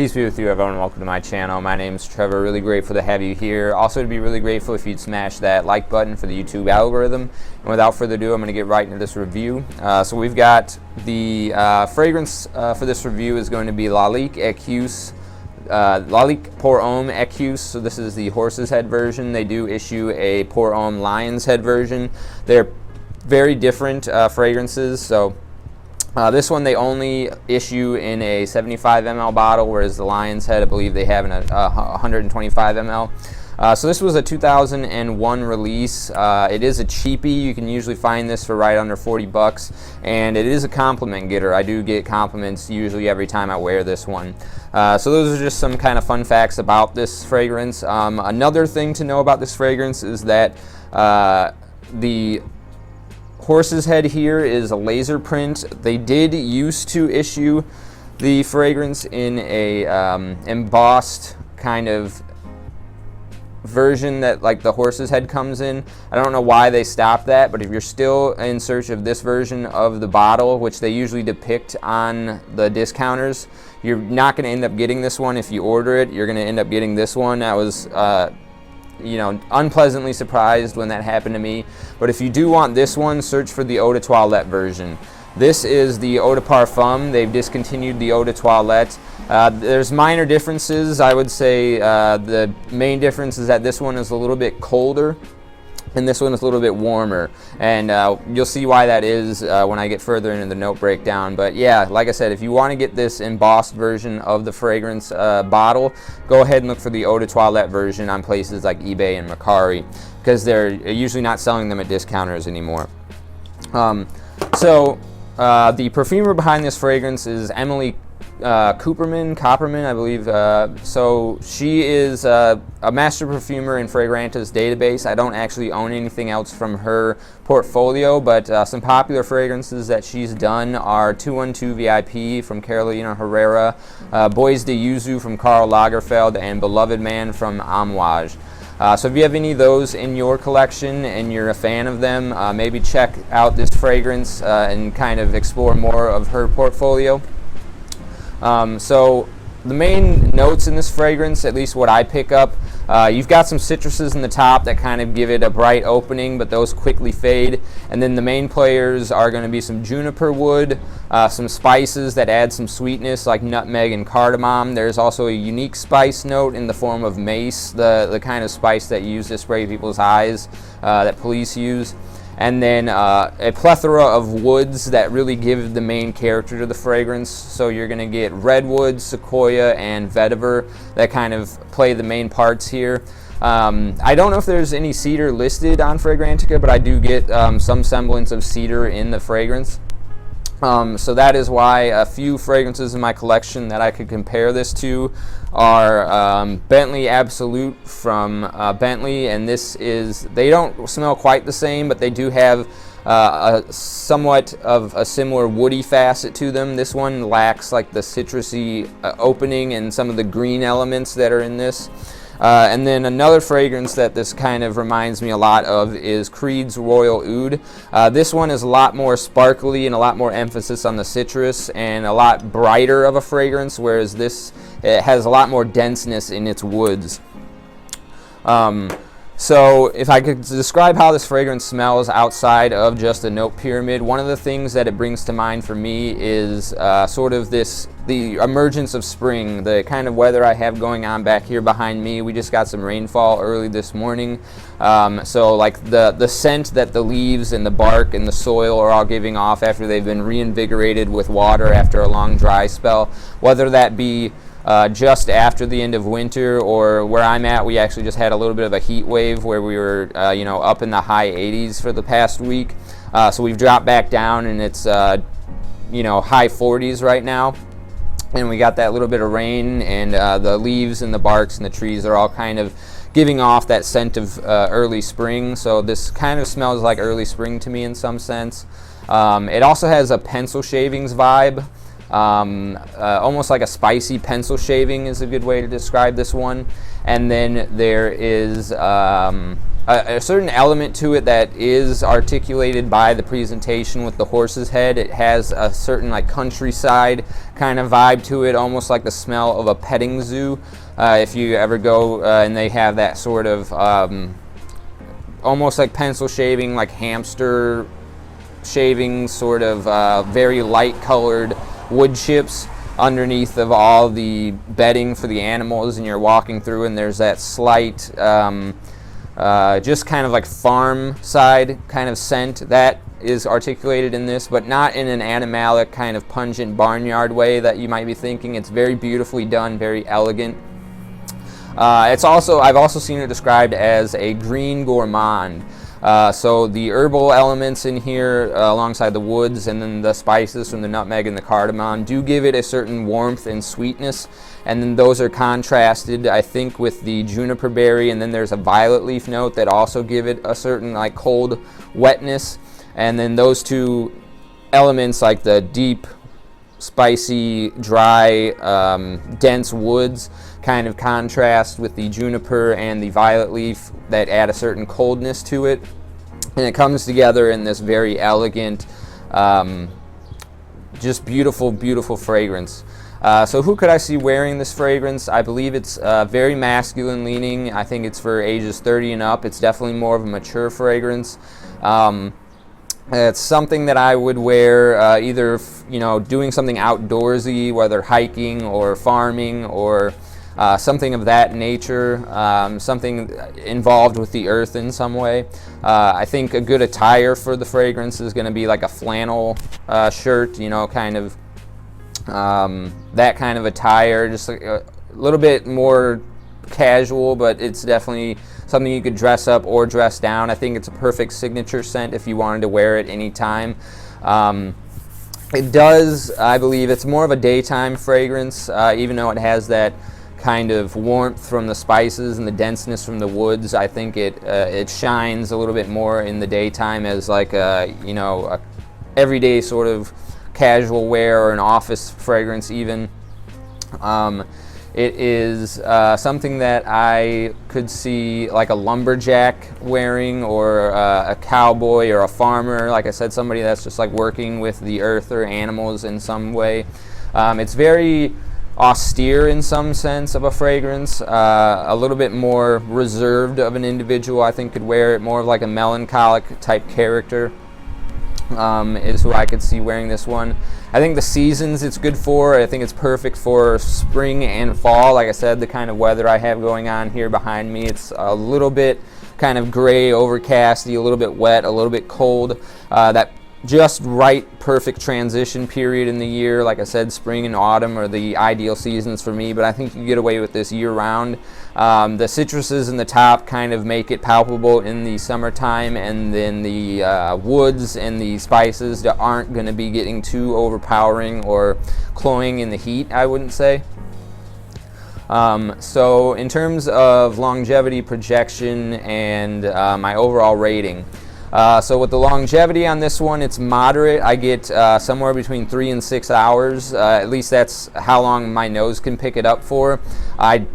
Peace be with you, everyone. Welcome to my channel. My name is Trevor. Really grateful to have you here. Also, to be really grateful if you'd smash that like button for the YouTube algorithm. And without further ado, I'm going to get right into this review. So we've got the fragrance for this review is going to be Lalique Equus. Lalique pour Homme Equus. So this is the horse's head version. They do issue a pour Homme lion's head version. They're very different fragrances. So this one they only issue in a 75 ml bottle, whereas the Lion's Head, I believe they have in a 125 ml. So this was a 2001 release. It is a cheapie. You can usually find this for right under 40 bucks, and it is a compliment getter. I do get compliments usually every time I wear this one. So those are just some kind of fun facts about this fragrance. Another thing to know about this fragrance is that the horse's head here is a laser print. They did used to issue the fragrance in a embossed kind of version that like the horse's head comes in. I don't know why they stopped that, but if you're still in search of this version of the bottle, which they usually depict on the discounters, you're not going to end up getting this one. If you order it, you're going to end up getting this one. I was unpleasantly surprised when that happened to me. But if you do want this one, search for the Eau de Toilette version. This is the Eau de Parfum. They've discontinued the Eau de Toilette. There's minor differences. I would say the main difference is that this one is a little bit colder and this one is a little bit warmer, and you'll see why that is when I get further into the note breakdown. But yeah, like I said, if you want to get this embossed version of the fragrance bottle, go ahead and look for the Eau de Toilette version on places like eBay and Mercari, because they're usually not selling them at discounters anymore. The perfumer behind this fragrance is Emily Copperman, I believe. So she is a master perfumer in Fragranta's database. I don't actually own anything else from her portfolio, but some popular fragrances that she's done are 212 VIP from Carolina Herrera, Bois de Yuzu from Karl Lagerfeld, and Beloved Man from Amouage. So if you have any of those in your collection and you're a fan of them, maybe check out this fragrance and kind of explore more of her portfolio. So the main notes in this fragrance, at least what I pick up, you've got some citruses in the top that kind of give it a bright opening, but those quickly fade. And then the main players are going to be some juniper wood, some spices that add some sweetness like nutmeg and cardamom. There's also a unique spice note in the form of mace, the kind of spice that you use to spray people's eyes, that police use. And then a plethora of woods that really give the main character to the fragrance. So you're going to get redwood, sequoia, and vetiver that kind of play the main parts here. I don't know if there's any cedar listed on Fragrantica, but I do get some semblance of cedar in the fragrance. So that is why a few fragrances in my collection that I could compare this to are Bentley Absolute from Bentley, and this is, they don't smell quite the same, but they do have somewhat of a similar woody facet to them. This one lacks like the citrusy opening and some of the green elements that are in this. And then another fragrance that this kind of reminds me a lot of is Creed's Royal Oud. This one is a lot more sparkly and a lot more emphasis on the citrus and a lot brighter of a fragrance, whereas this, it has a lot more denseness in its woods. So if I could describe how this fragrance smells outside of just a note pyramid, one of the things that it brings to mind for me is sort of the emergence of spring, the kind of weather I have going on back here behind me. We just got some rainfall early this morning. So like the scent that the leaves and the bark and the soil are all giving off after they've been reinvigorated with water after a long dry spell, whether that be just after the end of winter, or where I'm at, we actually just had a little bit of a heat wave where we were up in the high 80s for the past week. So we've dropped back down and it's high 40s right now, and we got that little bit of rain, and the leaves and the barks and the trees are all kind of giving off that scent of early spring. So this kind of smells like early spring to me in some sense. It also has a pencil shavings vibe. almost like a spicy pencil shaving is a good way to describe this one. And then there is a certain element to it that is articulated by the presentation with the horse's head. It has a certain like countryside kind of vibe to it, almost like the smell of a petting zoo. If you ever go and they have that sort of almost like pencil shaving, like hamster shaving, sort of very light colored wood chips underneath of all the bedding for the animals, and you're walking through and there's that slight just kind of like farm side kind of scent that is articulated in this, but not in an animalic kind of pungent barnyard way that you might be thinking. It's very beautifully done, very elegant. I've also seen it described as a green gourmand. So the herbal elements in here alongside the woods and then the spices from the nutmeg and the cardamom do give it a certain warmth and sweetness, and then those are contrasted, I think, with the juniper berry, and then there's a violet leaf note that also give it a certain like cold wetness, and then those two elements like the deep spicy dry dense woods kind of contrast with the juniper and the violet leaf that add a certain coldness to it, and it comes together in this very elegant just beautiful fragrance. So who could I see wearing this fragrance? I believe it's very masculine leaning. I think it's for ages 30 and up. It's definitely more of a mature fragrance. It's something that I would wear either doing something outdoorsy, whether hiking or farming or something of that nature, something involved with the earth in some way. I think a good attire for the fragrance is going to be like a flannel shirt, kind of that kind of attire, just a little bit more casual, but it's definitely something you could dress up or dress down. I think it's a perfect signature scent if you wanted to wear it anytime. It does, I believe, it's more of a daytime fragrance, even though it has that kind of warmth from the spices and the denseness from the woods. I think it shines a little bit more in the daytime as like a everyday sort of casual wear or an office fragrance even. It is something that I could see like a lumberjack wearing, or a cowboy or a farmer, like I said, somebody that's just like working with the earth or animals in some way. It's very austere in some sense of a fragrance, a little bit more reserved of an individual I think could wear it, more of like a melancholic type character. Is who I could see wearing this one. I think the seasons it's good for, I think it's perfect for spring and fall. Like I said, the kind of weather I have going on here behind me, it's a little bit kind of gray, overcasty, a little bit wet, a little bit cold. That just right, perfect transition period in the year. Like I said, spring and autumn are the ideal seasons for me, but I think you get away with this year round. The citruses in the top kind of make it palpable in the summertime, and then the woods and the spices that aren't going to be getting too overpowering or cloying in the heat, I wouldn't say. So in terms of longevity, projection, and my overall rating, so with the longevity on this one, it's moderate. I get somewhere between 3 and 6 hours. At least that's how long my nose can pick it up for. I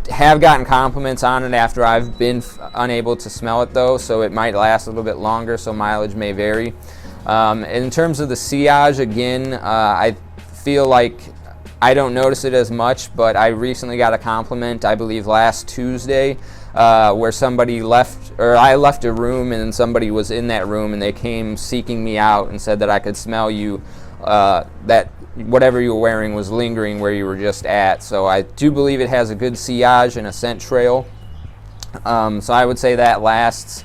have gotten compliments on it after I've been unable to smell it though, so it might last a little bit longer, so mileage may vary. In terms of the sillage, again, I feel like I don't notice it as much, but I recently got a compliment, I believe last Tuesday, where somebody I left a room and somebody was in that room and they came seeking me out and said that I could smell you, that whatever you were wearing was lingering where you were just at. So I do believe it has a good sillage and a scent trail. So I would say that lasts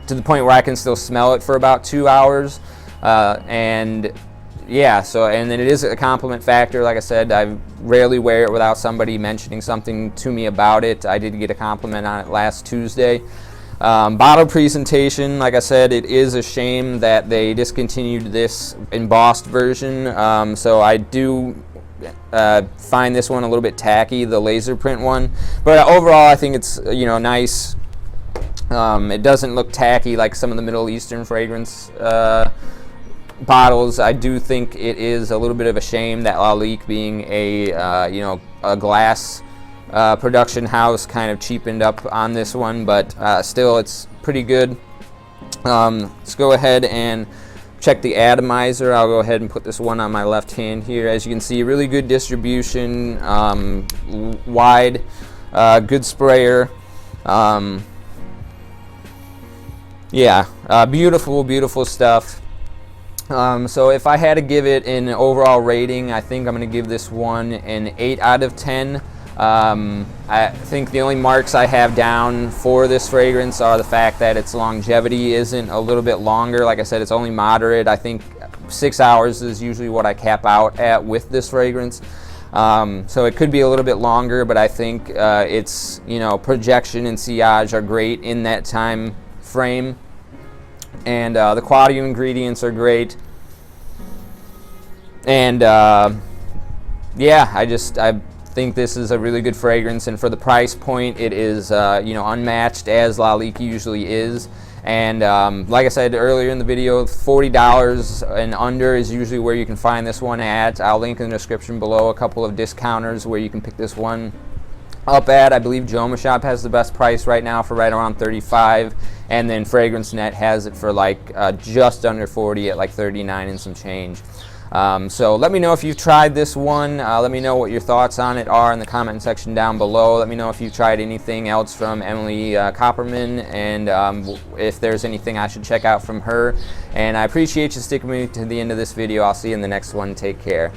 to the point where I can still smell it for about 2 hours. And yeah, so, and then it is a compliment factor. Like I said, I rarely wear it without somebody mentioning something to me about it. I did get a compliment on it last Tuesday. Bottle presentation, like I said, it is a shame that they discontinued this embossed version. So I do find this one a little bit tacky, the laser print one. But overall, I think it's nice. It doesn't look tacky like some of the Middle Eastern fragrance bottles, I do think it is a little bit of a shame that Lalique, being a you know, a glass production house, kind of cheapened up on this one, but still it's pretty good. Let's go ahead and check the atomizer. I'll go ahead and put this one on my left hand here. As you can see, really good distribution, wide, good sprayer. Yeah, beautiful stuff. So if I had to give it an overall rating, I think I'm going to give this one an 8 out of 10. I think the only marks I have down for this fragrance are the fact that its longevity isn't a little bit longer. Like I said, it's only moderate. I think 6 hours is usually what I cap out at with this fragrance. So it could be a little bit longer, but I think its, you know, projection and sillage are great in that time frame. And the quality of ingredients are great. And yeah, I think this is a really good fragrance, and for the price point, it is you know, unmatched, as Lalique usually is. And like I said earlier in the video, $40 and under is usually where you can find this one at. I'll link in the description below a couple of discounters where you can pick this one up at. I believe Joma Shop has the best price right now for right around $35, and then Fragrance Net has it for like just under $40 at like $39 and some change. So let me know if you've tried this one. Let me know what your thoughts on it are in the comment section down below. Let me know if you've tried anything else from Emily Copperman, and if there's anything I should check out from her. And I appreciate you sticking with me to the end of this video. I'll see you in the next one. Take care.